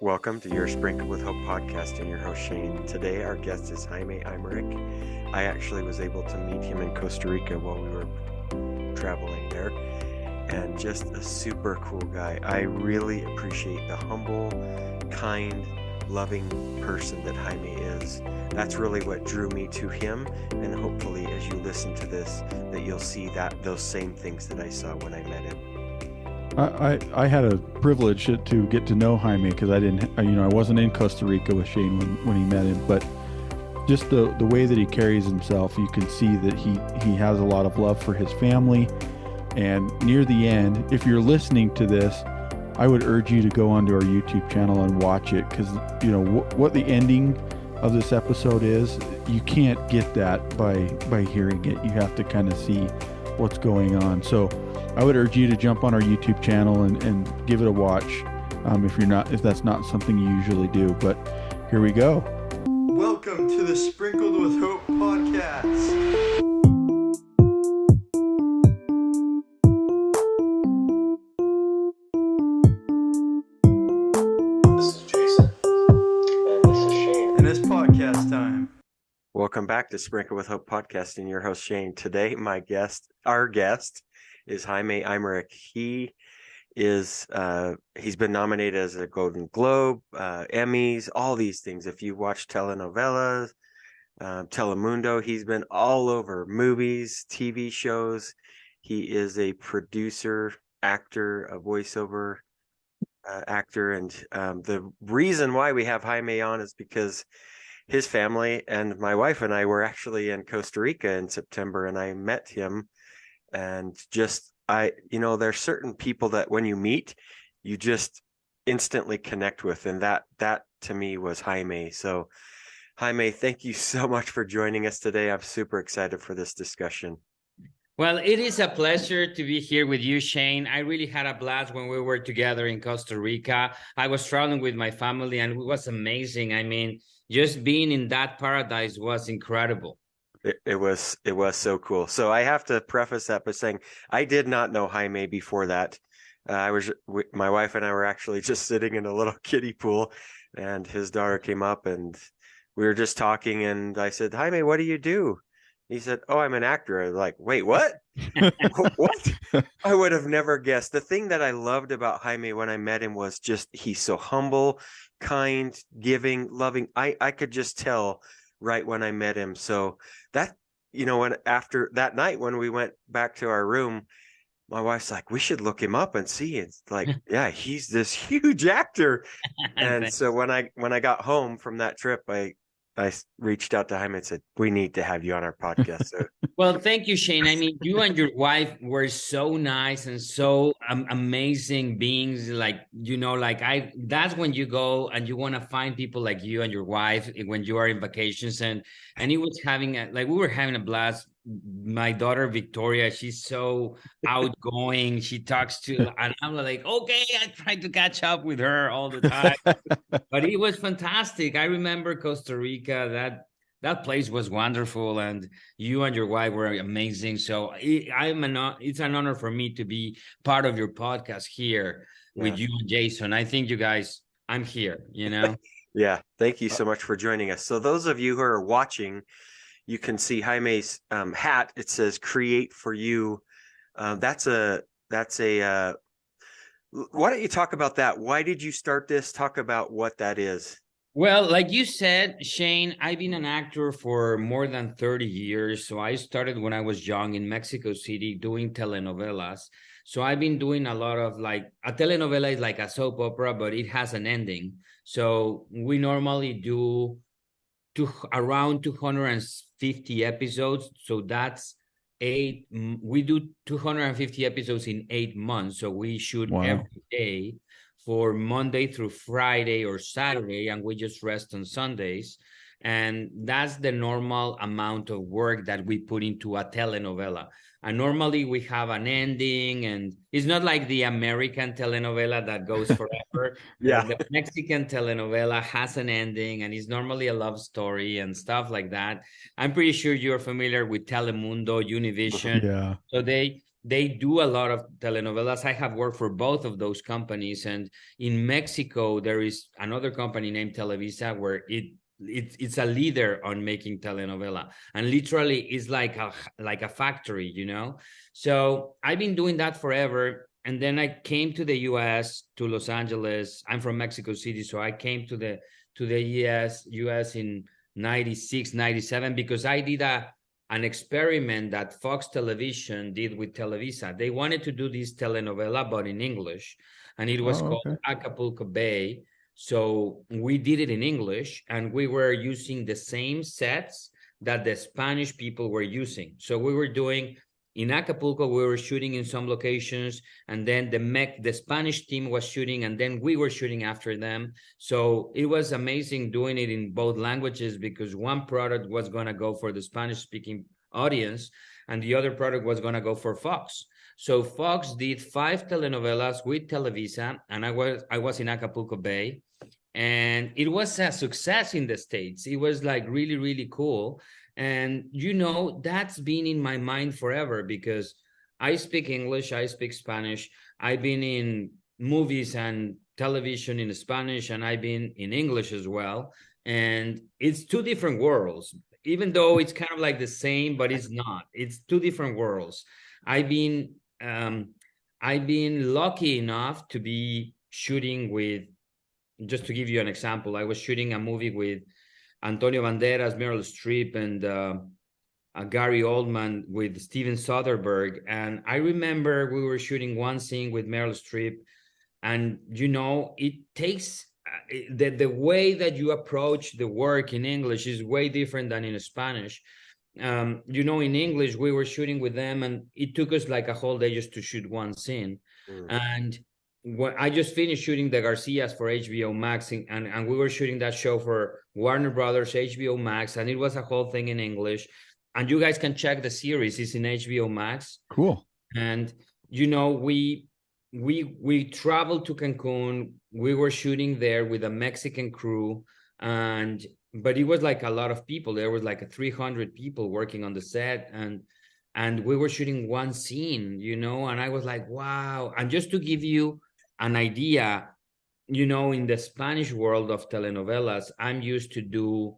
Welcome to your Sprinkle with Hope podcast and your host Shane. Today our guest is Jaime Aymerich. I actually was able to meet him in Costa Rica while we were traveling there, and just a super cool guy. I really appreciate the humble, kind, loving person that Jaime is. That's really what drew me to him, and hopefully as you listen to this that you'll see those same things that I saw when I met him. I had a privilege to get to know Jaime because I wasn't in Costa Rica with Shane when he met him, but just the way that he carries himself, you can see that he has a lot of love for his family. And near the end, if you're listening to this, I would urge you to go onto our YouTube channel and watch it, because what the ending of this episode is, you can't get that by hearing it. You have to kind of see what's going on. So I would urge you to jump on our YouTube channel and give it a watch if that's not something you usually do. But here we go. Welcome to the Sprinkled with Hope podcast. This is Jason. And this is Shane. And it's podcast time. Welcome back to Sprinkle with Hope podcast and your host Shane. Today our guest is Jaime Aymerich. He is he's been nominated as a Golden Globe, Emmys, all these things. If you watch telenovelas, Telemundo, he's been all over, movies, TV shows. He is a producer, actor, a voiceover actor, and the reason why we have Jaime on is because his family and my wife and I were actually in Costa Rica in September, and I met him. And there's certain people that when you meet, you just instantly connect with. And that to me was Jaime. So Jaime, thank you so much for joining us today. I'm super excited for this discussion. Well, it is a pleasure to be here with you, Shane. I really had a blast when we were together in Costa Rica. I was traveling with my family and it was amazing. I mean, just being in that paradise was incredible. It was so cool. So I have to preface that by saying I did not know Jaime before that. My wife and I were actually just sitting in a little kiddie pool, and his daughter came up and we were just talking, and I said, Jaime, what do you do? He said, oh, I'm an actor. I was like, wait, what? What? I would have never guessed. The thing that I loved about Jaime when I met him was just he's so humble, kind, giving, loving. I could just tell right when I met him. So that, when after that night when we went back to our room, my wife's like, we should look him up and see. It's like, yeah, he's this huge actor. And so when I got home from that trip, I reached out to Jaime and said, we need to have you on our podcast. So. Well, thank you, Shane. I mean, you and your wife were so nice and so amazing beings. That's when you go and you want to find people like you and your wife when you are in vacations. And he was we were having a blast. My daughter, Victoria, she's so outgoing. She talks to, and I'm like, okay, I try to catch up with her all the time. But it was fantastic. I remember Costa Rica, that place was wonderful, and you and your wife were amazing. So it's an honor for me to be part of your podcast here with you and Jason. I think you guys, I'm here, Yeah, thank you so much for joining us. So those of you who are watching, you can see Jaime's hat. It says "Create for You." That's a. Why don't you talk about that? Why did you start this? Talk about what that is. Well, like you said, Shane, I've been an actor for more than 30 years. So I started when I was young in Mexico City doing telenovelas. So I've been doing a lot of a telenovela is like a soap opera, but it has an ending. So we normally do around 250 episodes. So that's we do 250 episodes in 8 months. So we shoot every day for Monday through Friday or Saturday, and we just rest on Sundays. And that's the normal amount of work that we put into a telenovela. And normally we have an ending, and it's not like the American telenovela that goes forever. Yeah. The Mexican telenovela has an ending, and it's normally a love story and stuff like that. I'm pretty sure you're familiar with Telemundo, Univision. Yeah. So they they do a lot of telenovelas. I have worked for both of those companies, and in Mexico there is another company named Televisa where it's a leader on making telenovela, and literally it's like a factory, you know. So I've been doing that forever, and then I came to the US, to Los Angeles. I'm from Mexico City, so I came to the US in 96, 97, because I did an experiment that Fox Television did with Televisa. They wanted to do this telenovela, but in English, and it was called Acapulco Bay. So we did it in English, and we were using the same sets that the Spanish people were using. So we were doing, in Acapulco, we were shooting in some locations, and then the Spanish team was shooting, and then we were shooting after them. So it was amazing doing it in both languages, because one product was going to go for the Spanish-speaking audience, and the other product was going to go for Fox. So Fox did 5 telenovelas with Televisa, and I was in Acapulco Bay, and it was a success in the States. It was like really, really cool. And, you know, that's been in my mind forever, because I speak English, I speak Spanish. I've been in movies and television in Spanish, and I've been in English as well. And it's 2 different worlds, even though it's kind of like the same, but it's not. It's 2 different worlds. I've been lucky enough to be shooting with, just to give you an example, I was shooting a movie with Antonio Banderas, Meryl Streep, and Gary Oldman with Steven Soderbergh. And I remember we were shooting one scene with Meryl Streep, and, you know, it takes the way that you approach the work in English is way different than in Spanish. You know, in English, we were shooting with them, and it took us like a whole day just to shoot one scene. And I just finished shooting the Garcias for HBO Max, and we were shooting that show for Warner Brothers, HBO Max, and it was a whole thing in English. And you guys can check the series; it's in HBO Max. Cool. And, you know, we traveled to Cancun. We were shooting there with a Mexican crew, but it was like a lot of people. There was like 300 people working on the set, and we were shooting one scene, you know, and I was like, wow. And just to give you an idea, you know, in the Spanish world of telenovelas, I'm used to do,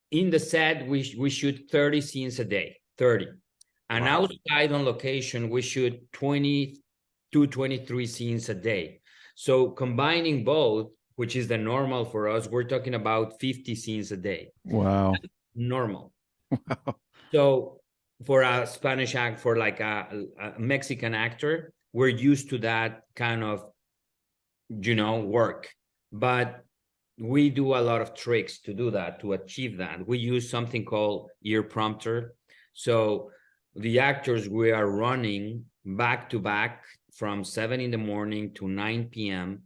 in the set, we shoot 30 scenes a day, 30. And Wow. outside on location, we shoot 22, 23 scenes a day. So combining both, which is the normal for us, we're talking about 50 scenes a day. Wow. That's normal. Wow. So for a Spanish act, for like a Mexican actor, we're used to that kind of, you know, work. But we do a lot of tricks to do that, to achieve that. We use something called ear prompter. So the actors, we are running back to back from 7 in the morning to 9 p.m.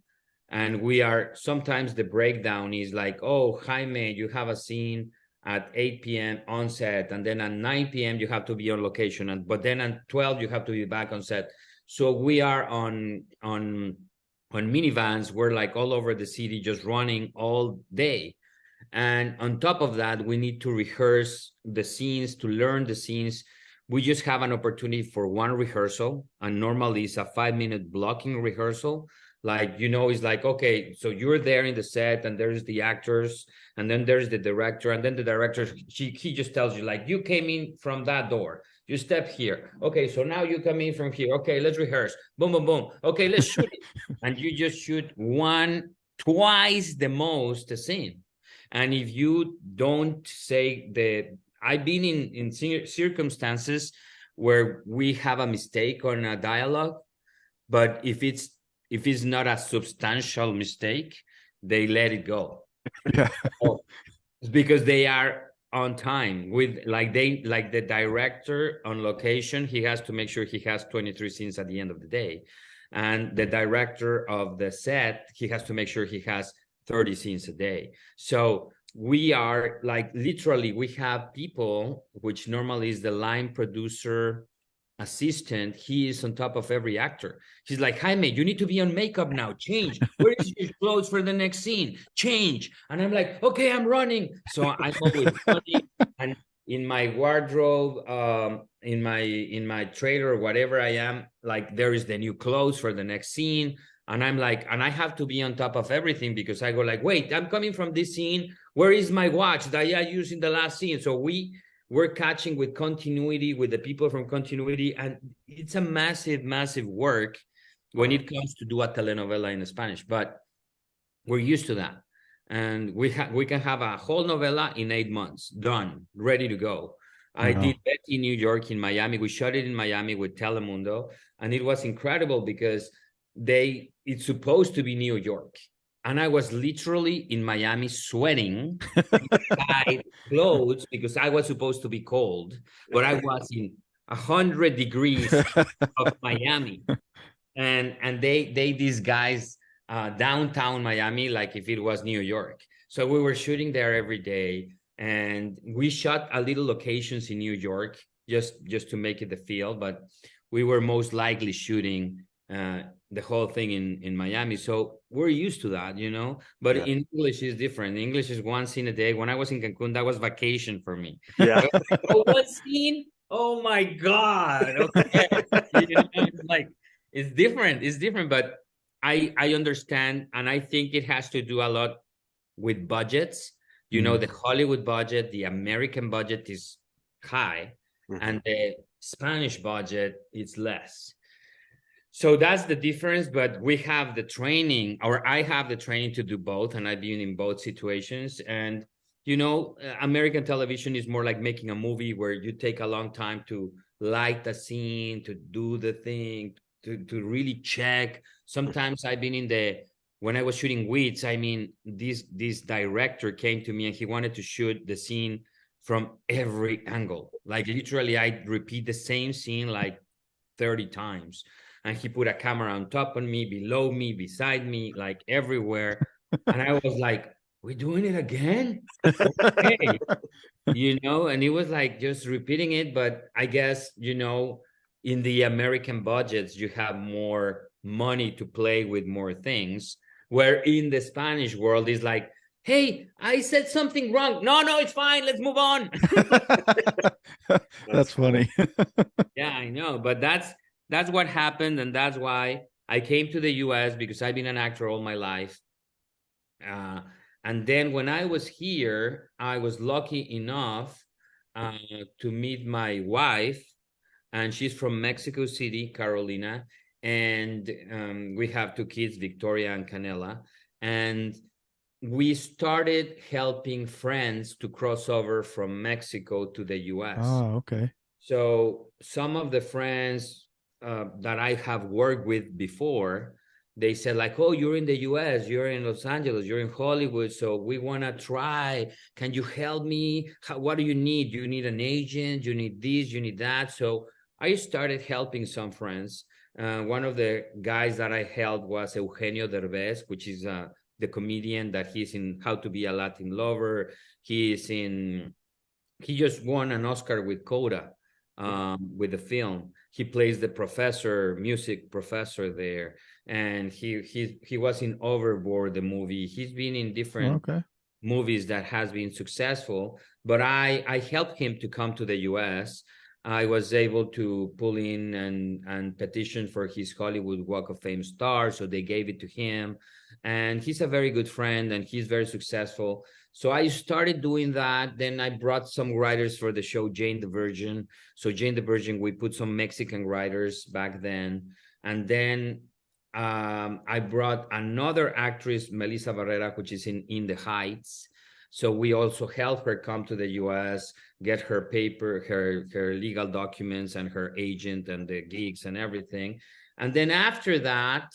And we are, sometimes the breakdown is like, oh, Jaime, you have a scene at 8 p.m. on set, and then at 9 p.m. you have to be on location, but then at 12 you have to be back on set. So we are on minivans. We're like all over the city, just running all day. And on top of that, we need to rehearse the scenes, to learn the scenes. We just have an opportunity for one rehearsal, and normally it's a 5-minute blocking rehearsal. Like, you know, it's like, okay, so you're there in the set, and there's the actors, and then there's the director, and then the director, he just tells you, like, you came in from that door, you step here. Okay, so now you come in from here. Okay, let's rehearse. Boom, boom, boom. Okay, let's shoot it. And you just shoot twice the most a scene. And if you don't say I've been in circumstances where we have a mistake on a dialogue, but if it's not a substantial mistake, they let it go. Yeah. It's because they are on time with, like the director on location, he has to make sure he has 23 scenes at the end of the day. And the director of the set, he has to make sure he has 30 scenes a day. So we are like, literally, we have people, which normally is the line producer assistant, he is on top of every actor. He's like, Jaime, you need to be on makeup now. Change. Where is your clothes for the next scene? Change. And I'm like, okay, I'm running. So I'm always running. in my wardrobe, in my trailer or whatever I am, like there is the new clothes for the next scene. And I'm like, and I have to be on top of everything because I go like, wait, I'm coming from this scene. Where is my watch that I used in the last scene? So we're catching with continuity with the people from continuity. And it's a massive, massive work when it comes to do a telenovela in Spanish, but we're used to that. And we can have a whole novela in 8 months, done, ready to go. I Wow. did Betty in New York, in Miami. We shot it in Miami with Telemundo, and it was incredible because it's supposed to be New York. And I was literally in Miami sweating inside clothes because I was supposed to be cold, but I was in 100 degrees of Miami. And they these guys downtown Miami like if it was New York. So we were shooting there every day, and we shot a little locations in New York just to make it the feel, but we were most likely shooting the whole thing in Miami. So we're used to that, you know. But Yeah. in English is different. English is one scene a day. When I was in Cancun, that was vacation for me. Yeah. Oh, one scene? Oh my God. Okay. You know, it's like it's different, but I understand, and I think it has to do a lot with budgets. You know, the Hollywood budget, the American budget is high, and the Spanish budget is less. So that's the difference, but we have the training, or I have the training to do both, and I've been in both situations. And you know, American television is more like making a movie where you take a long time to light the scene, to do the thing, to really check. Sometimes I've been when I was shooting Weeds, I mean, this director came to me and he wanted to shoot the scene from every angle. Like literally, I repeat the same scene like 30 times. And he put a camera on top of me, below me, beside me, like everywhere. And I was like, we're doing it again? Okay. You know, and it was like just repeating it. But I guess, you know, in the American budgets, you have more money to play with more things. Where in the Spanish world is like, hey, I said something wrong. No, it's fine. Let's move on. That's funny. Yeah, I know. But that's what happened. And that's why I came to the US, because I've been an actor all my life. And then when I was here, I was lucky enough to meet my wife, and she's from Mexico City, Carolina. And we have two kids, Victoria and Canela. And we started helping friends to cross over from Mexico to the US. Oh, okay. So some of the friends that I have worked with before, they said like, oh, you're in the US, you're in Los Angeles, you're in Hollywood, so we want to try. Can you help me? What do you need? Do you need an agent? You need this, you need that. So I started helping some friends. One of the guys that I helped was Eugenio Derbez, which is the comedian that he's in How to Be a Latin Lover. He just won an Oscar with Coda, with the film. He plays the music professor there, and he was in Overboard, the movie. He's been in different movies that has been successful, but I helped him to come to the US. I was able to pull in and petition for his Hollywood Walk of Fame star, so they gave it to him. And he's a very good friend, and he's very successful. So I started doing that. Then I brought some writers for the show Jane the Virgin. So Jane the Virgin, we put some Mexican writers back then. And then I brought another actress, Melissa Barrera, which is in the Heights. So we also helped her come to the US, get her her legal documents and her agent and the gigs and everything. And then after that,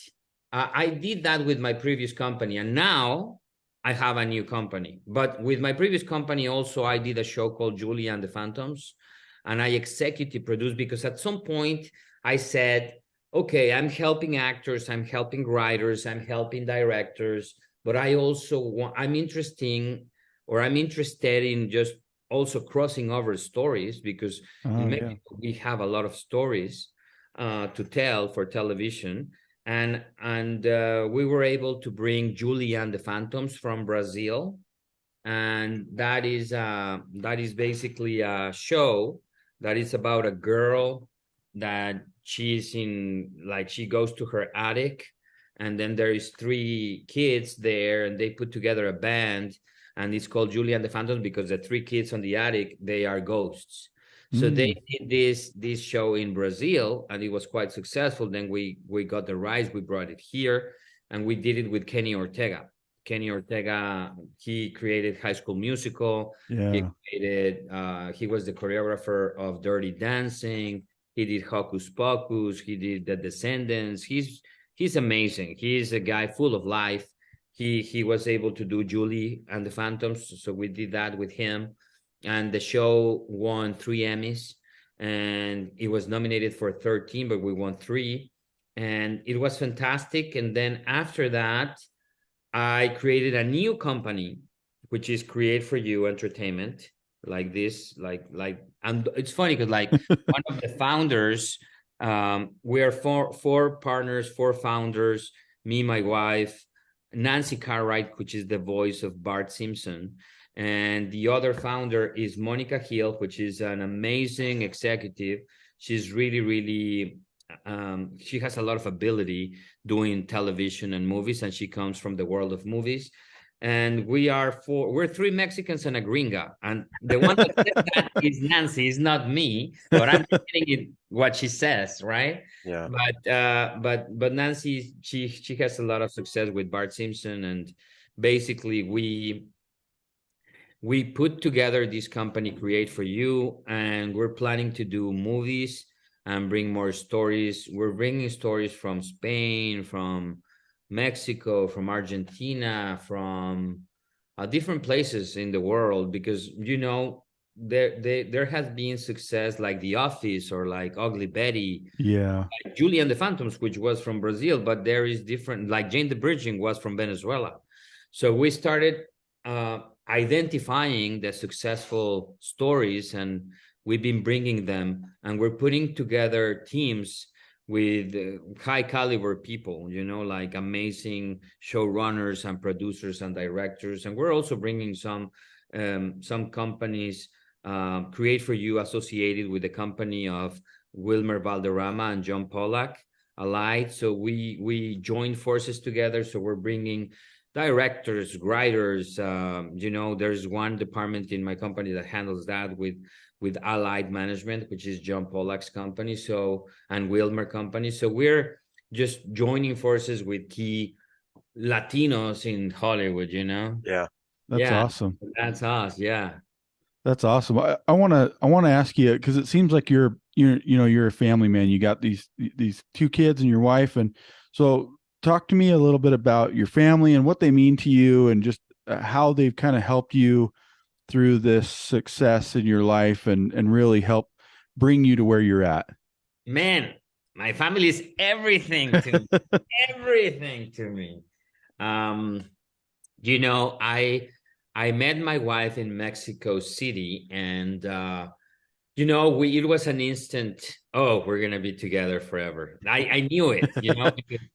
I did that with my previous company. And now I have a new company. But with my previous company also, I did a show called Julia and the Phantoms. And I executive produced, because at some point I said, okay, I'm helping actors, I'm helping writers, I'm helping directors, but I also I'm interested in just also crossing over stories, because in Mexico we have a lot of stories to tell for television. And we were able to bring Julia and the Phantoms from Brazil and that is basically a show that is about a girl that she's in, like, she goes to her attic, and then there is three kids there, and they put together a band, and it's called Julie and the Phantoms because the three kids on the attic, they are ghosts. So they did this show in Brazil, and it was quite successful. Then we got the rights, we brought it here, and we did it with Kenny Ortega. Kenny Ortega, he created High School Musical. Yeah. He was the choreographer of Dirty Dancing. He did Hocus Pocus. He did The Descendants. He's amazing. He's a guy full of life. He was able to do Julie and the Phantoms, so we did that with him. And the show won 3 Emmys, and it was nominated for 13, but we won 3, and it was fantastic. And then after that, I created a new company, which is Create for You Entertainment, like this, and it's funny because like one of the founders, we are four partners, 4 founders, me, my wife, Nancy Cartwright, which is the voice of Bart Simpson, and the other founder is Monica Hill, which is an amazing executive. She's really she has a lot of ability doing television and movies, and she comes from the world of movies. And we're 3 Mexicans and a gringa, and the one that said that is Nancy, is not me, but I'm getting what she says, right? Yeah. But Nancy, she has a lot of success with Bart Simpson, and basically we put together this company, Create for You, and we're planning to do movies and bring more stories. We're bringing stories from Spain, from Mexico, from Argentina, from different places in the world, because, you know, there has been success like The Office or like Ugly Betty. Yeah. Like Julie and the Phantoms, which was from Brazil, but there is different, like Jane the Virgin was from Venezuela. So we started identifying the successful stories, and we've been bringing them, and we're putting together teams with high caliber people, you know, like amazing showrunners and producers and directors. And we're also bringing some companies, Create for You associated with the company of Wilmer Valderrama and John Pollack allied. So we joined forces together. So we're bringing directors, writers, you know, there's one department in my company that handles that with Allied Management, which is John Pollack's company, so, and Wilmer company. So we're just joining forces with key Latinos in Hollywood, you know? Yeah. That's awesome. That's us. Yeah. That's awesome. I want to ask you, because it seems like you're a family man. You got these 2 kids and your wife, and so talk to me a little bit about your family and what they mean to you, and just how they've kind of helped you through this success in your life, and really help bring you to where you're at. Man, my family is everything to me. Everything to me. You know, I met my wife in Mexico City, and you know, it was an instant, oh, we're gonna be together forever. I knew it, you know, because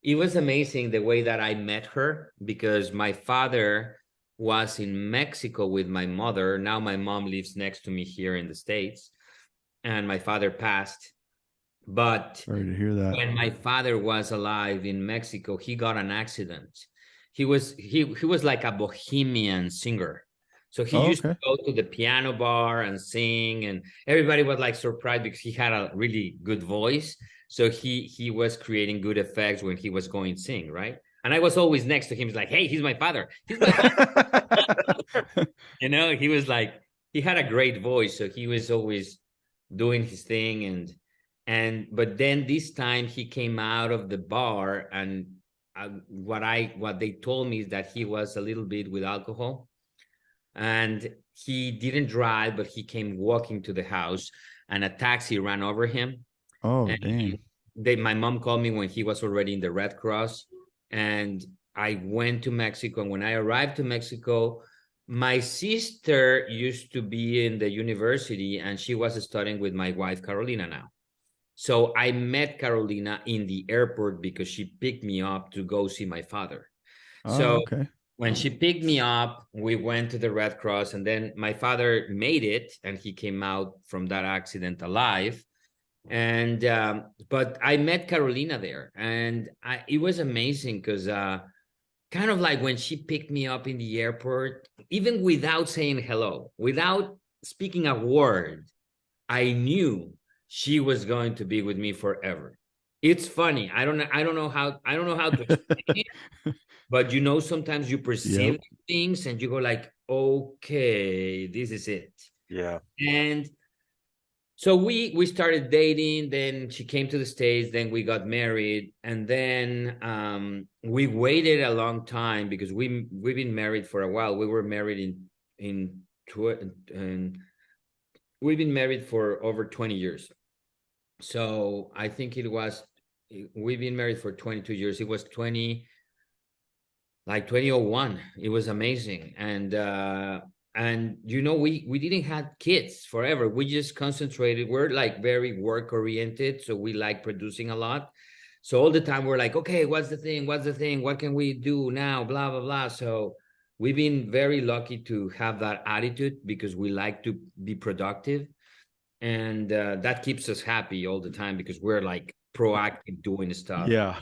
it was amazing the way that I met her, because my father was in Mexico with my mother. Now my mom lives next to me here in the States, and my father passed. But sorry to hear that. When my father was alive in Mexico, he got an accident. He was like a bohemian singer. So he used to go to the piano bar and sing, and everybody was like surprised because he had a really good voice. So he was creating good effects when he was going to sing, right? And I was always next to him. He's like, hey, he's my father. He's my father. You know, he was like, he had a great voice. So he was always doing his thing. But then this time he came out of the bar, and what they told me is that he was a little bit with alcohol, and he didn't drive, but he came walking to the house, and a taxi ran over him. Oh, and dang. My mom called me when he was already in the Red Cross, and I went to Mexico. And when I arrived to Mexico, my sister used to be in the university, and she was studying with my wife, Carolina, now. So I met Carolina in the airport because she picked me up to go see my father. Oh, okay. when she picked me up, we went to the Red Cross, and then my father made it, and he came out from that accident alive. And but I met Carolina there, and it was amazing because kind of like when she picked me up in the airport, even without saying hello, without speaking a word, I knew she was going to be with me forever. It's funny. I don't know how to explain it, but sometimes you Yep. perceive things and you go like, okay, this is it. Yeah. And so we started dating, then she came to the States, then we got married, and then we waited a long time because we've been married for a while. We were married and we've been married for over 20 years. So I think we've been married for 22 years. It was 2001. It was amazing. And we didn't have kids forever. We just concentrated. We're like very work oriented, so we like producing a lot. So all the time we're like, okay, what's the thing? What can we do now? Blah blah blah. So we've been very lucky to have that attitude because we like to be productive, and that keeps us happy all the time because we're like proactive doing stuff. Yeah.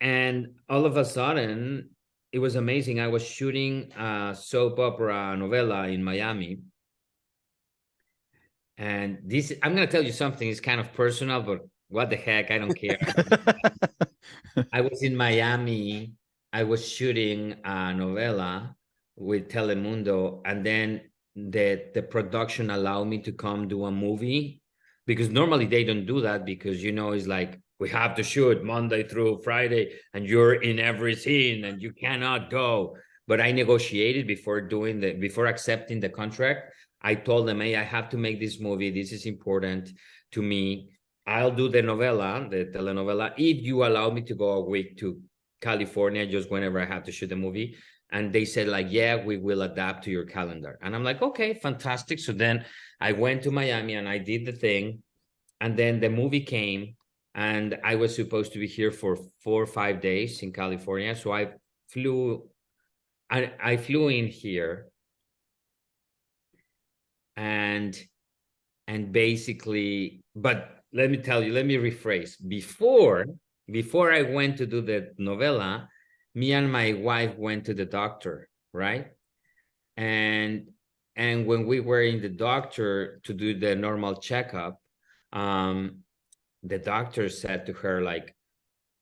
And all of a sudden, it was amazing. I was shooting a soap opera novella in Miami. And I'm going to tell you something. It's kind of personal, but what the heck? I don't care. I was in Miami. I was shooting a novella with Telemundo. And then the production allowed me to come do a movie because normally they don't do that because, it's like, we have to shoot Monday through Friday and you're in every scene and you cannot go. But I negotiated before accepting the contract. I told them, hey, I have to make this movie. This is important to me. I'll do the telenovela, if you allow me to go a week to California, just whenever I have to shoot the movie. And they said like, yeah, we will adapt to your calendar. And I'm like, okay, fantastic. So then I went to Miami and I did the thing. And then the movie came. And I was supposed to be here for 4 or 5 days in California. So I flew in here and basically, but let me rephrase. Before I went to do the novella, me and my wife went to the doctor, right? And when we were in the doctor to do the normal checkup, the doctor said to her like,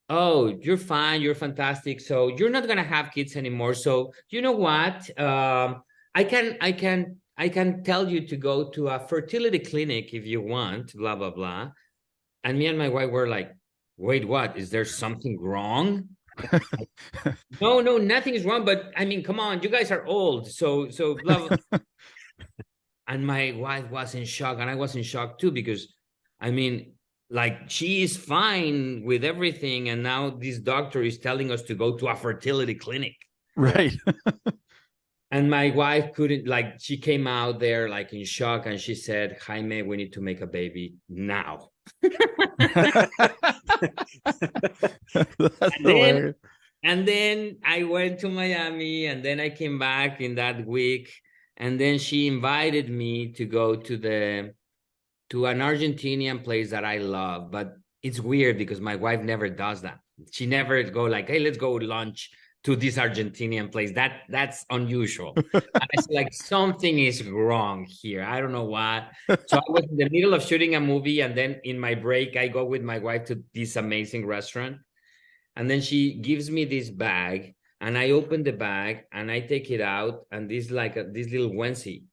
oh, you're fine, you're fantastic, so you're not gonna have kids anymore, so you know what, I can tell you to go to a fertility clinic if you want, blah blah blah. And me and my wife were like, wait, what, is there something wrong? No, nothing is wrong, but I mean, come on, you guys are old, so blah, blah. And my wife was in shock and I was in shock too because I mean, like, she is fine with everything, and now this doctor is telling us to go to a fertility clinic. Right. And my wife couldn't, like, she came out there like in shock and she said, Jaime, we need to make a baby now. That's hilarious. And then I went to Miami and then I came back in that week. And then she invited me to go to an Argentinian place that I love, but it's weird because my wife never does that. She never go like, hey, let's go lunch to this Argentinian place. That's unusual. I was like, something is wrong here. I don't know what. So I was in the middle of shooting a movie, and then in my break, I go with my wife to this amazing restaurant. And then she gives me this bag, and I open the bag and I take it out, and this little onesie.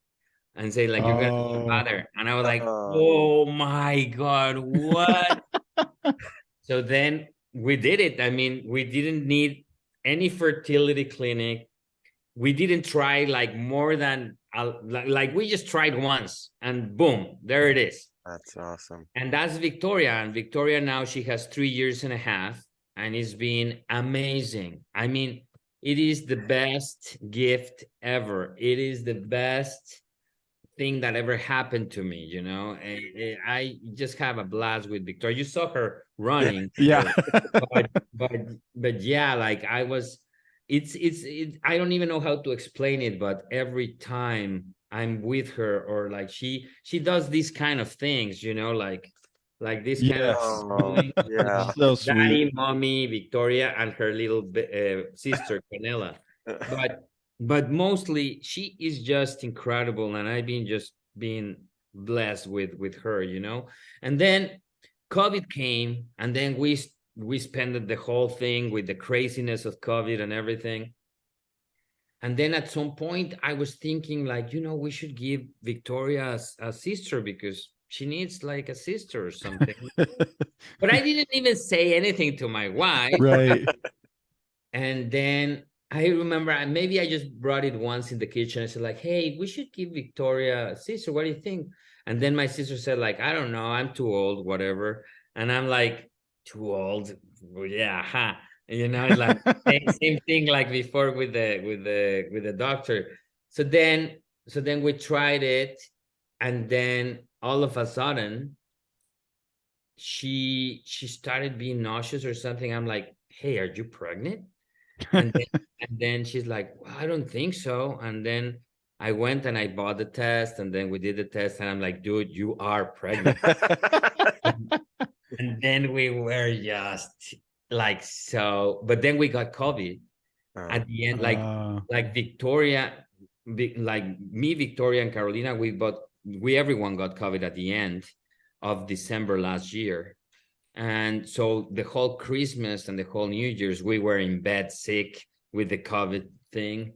And say like, you're gonna be a father. And I was like, oh my God, what? So then we did it. I mean, we didn't need any fertility clinic. We didn't try like more than like we just tried once and boom, there it is. That's awesome. And that's Victoria. And Victoria now, she has 3 years and a half and it's been amazing. I mean, it is the best gift ever. It is the best thing that ever happened to me, I just have a blast with Victoria. You saw her running. Yeah. but yeah, like I don't even know how to explain it, but every time I'm with her, or like she does these kind of things, like this kind of Yes. Oh, yeah. So sweet. daddy, mommy, Victoria, and her little sister, Canela. But mostly she is just incredible, and I've been just being blessed with her, And then COVID came, and then we spent the whole thing with the craziness of COVID and everything. And then at some point, I was thinking, like, we should give Victoria a sister, because she needs like a sister or something. But I didn't even say anything to my wife. Right. And then I remember maybe I just brought it once in the kitchen. I said, like, hey, we should give Victoria a sister. What do you think? And then my sister said, like, I don't know, I'm too old, whatever. And I'm like, too old? Well, yeah, huh? It's like same thing like before with the doctor. So then we tried it, and then all of a sudden she started being nauseous or something. I'm like, hey, are you pregnant? And then she's like, well, I don't think so. And then I went and I bought the test, and then we did the test, and I'm like, dude, you are pregnant. And then we were just like, so, but then we got COVID at the end, like Victoria, like me, Victoria, and Carolina, everyone got COVID at the end of December last year. And so the whole Christmas and the whole New Year's, we were in bed sick with the COVID thing.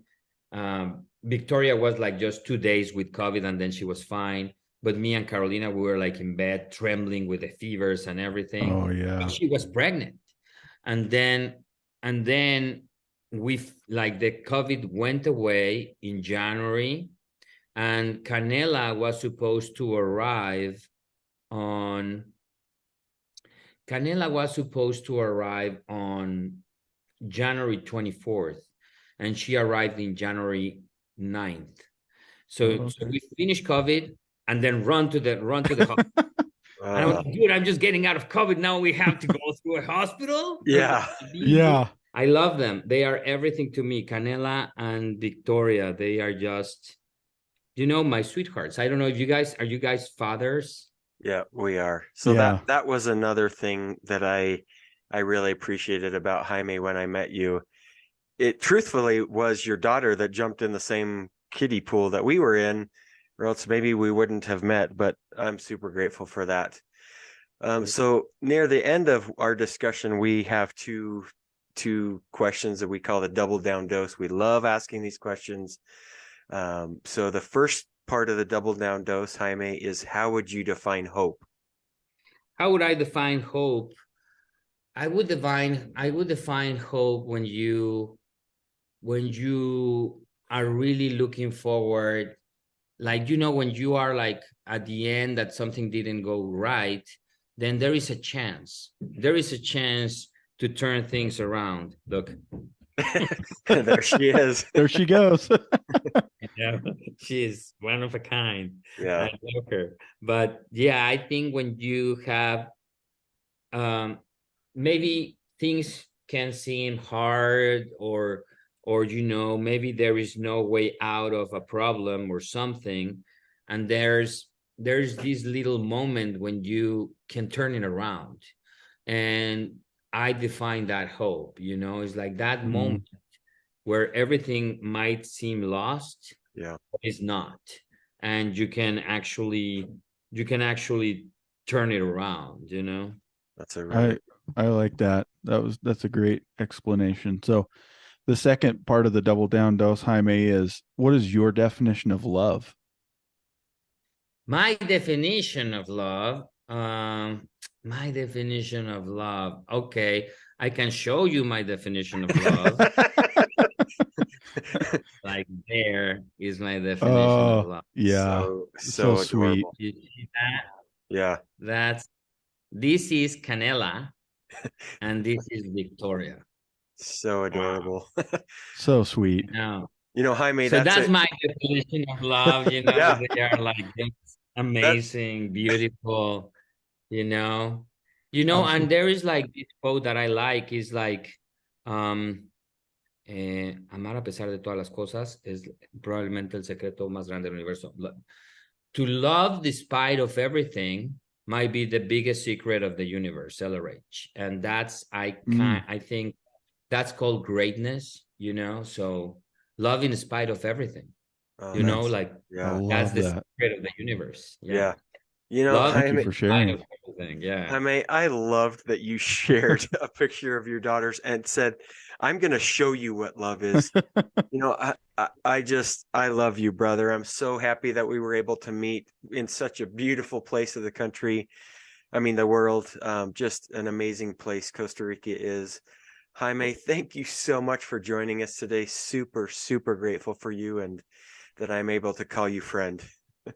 Victoria was like just 2 days with COVID, and then she was fine. But me and Carolina, we were like in bed, trembling with the fevers and everything. Oh yeah. But she was pregnant. And then we like the COVID went away in January, and Canela was supposed to arrive on January 24th, and she arrived in January 9th. So we finished COVID and then run to the hospital. And I was like, dude, I'm just getting out of COVID. Now we have to go through a hospital. Yeah. Yeah. I love them. They are everything to me. Canela and Victoria, they are just, my sweethearts. I don't know if are you guys fathers? Yeah, we are. So that was another thing that I really appreciated about Jaime when I met you. It truthfully was your daughter that jumped in the same kiddie pool that we were in, or else maybe we wouldn't have met, but I'm super grateful for that. So near the end of our discussion, we have two questions that we call the double down dose. We love asking these questions. So the first part of the double down dose, Jaime, is how would you define hope? How would I define hope? I would define hope when you are really looking forward, like, when you are like at the end that something didn't go right, then there is a chance to turn things around. Look. There she is. There she goes. Yeah, she is one of a kind. Yeah, I love her. But yeah, I think when you have maybe things can seem hard, or maybe there is no way out of a problem or something, and there's this little moment when you can turn it around. And I define that hope, it's like that moment where everything might seem lost, yeah, but it's not, and you can actually turn it around. That's a really... I like that. That's a great explanation. So the second part of the double down dose, Jaime, is what is your definition of love? My definition of love. Okay, I can show you my definition of love. Like, there is my definition of love. Yeah. So sweet. You see that? Yeah. This is Canela and this is Victoria. So adorable. So sweet. No. Jaime, so that's my definition of love. Yeah. They are like amazing, beautiful, and there is like this quote that I like, is like, Amar a pesar de todas las cosas es probablemente el secreto más grande del universo. To love despite of everything might be the biggest secret of the universe, LRH. And that's, I think that's called greatness, you know? So love in spite of everything, you know, That's, like I yeah, that's love the that. secret of the universe. Yeah. yeah. You know, Love Thank you Jaime, for in spite sharing. of everything. Yeah. Jaime, I loved that you shared a picture of your daughters and said, "I'm going to show you what love is." You know, I love you, brother. I'm so happy that we were able to meet in such a beautiful place of the country. I mean, the world, just an amazing place Costa Rica is. Jaime, thank you so much for joining us today. Super, super grateful for you and that I'm able to call you friend.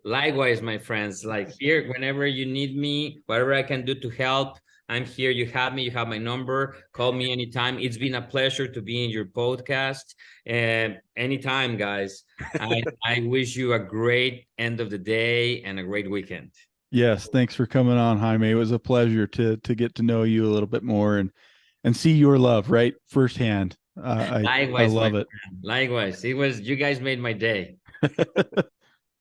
Likewise, my friends, like here, whenever you need me, whatever I can do to help, I'm here. You have me, you have my number. Call me anytime. It's been a pleasure to be in your podcast. And anytime, guys. I wish you a great end of the day and a great weekend. Yes, thanks for coming on, Jaime. It was a pleasure to get to know you a little bit more and see your love right firsthand. I Likewise, my love it. friend. Likewise. It was, you guys made my day.